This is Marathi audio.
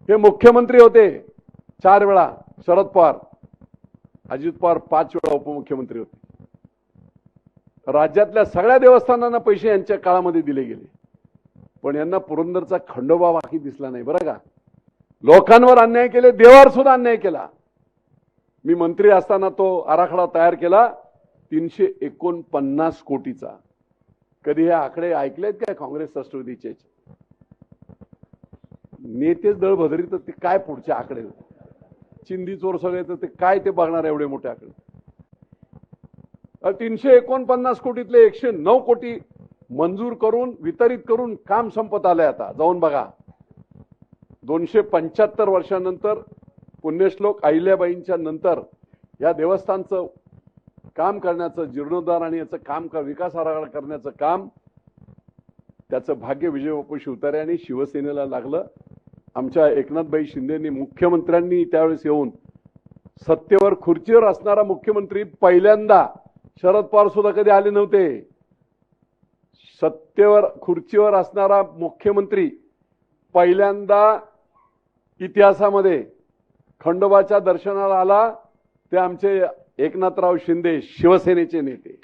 हे मुख्यमंत्री होते 4 वेळा, शरद पवार, अजित पवार 5 वेळा उपमुख्यमंत्री होते. राज्यातल्या सगळ्या देवस्थानांना पैसे यांच्या काळामध्ये दिले गेले, पण यांना पुरंदरचा खंडोबा बाकी दिसला नाही. बरं का, लोकांवर अन्याय केले, देवावर सुद्धा अन्याय केला. मी मंत्री असताना तो आराखडा तयार केला 349 कोटीचा. कधी हे आकडे ऐकलेत काय काँग्रेस राष्ट्रवादीचे? नेतेच दळ भदरी तर ते काय पुढचे आकडे, चिंदी चोर सगळे तर ते काय ते बघणार एवढे मोठे आकडे. 349 कोटीतले 109 कोटी मंजूर करून वितरित करून काम संपत आलंय. आता जाऊन बघा, 275 वर्षानंतर पुण्यश्लोक अहिल्याबाईंच्या नंतर या देवस्थानचं काम करण्याचं, जीर्णोद्धार आणि याचं काम, विकास आराखडा करण्याचं काम, त्याचं भाग्य विजयबापू शिवतारे आणि शिवसेनेला लागलं. आमच्या एकनाथभाई शिंदेनी, मुख्यमंत्र्यांनी त्यावेळेस येऊन सत्तेवर खुर्चीवर असणारा मुख्यमंत्री पहिल्यांदा, शरद पवार सुद्धा कधी आले नव्हते, सत्तेवर खुर्चीवर असणारा मुख्यमंत्री पहिल्यांदा इतिहासामध्ये खंडोबाच्या दर्शनाला आला. ते आमचे एकनाथराव शिंदे, शिवसेनेचे नेते.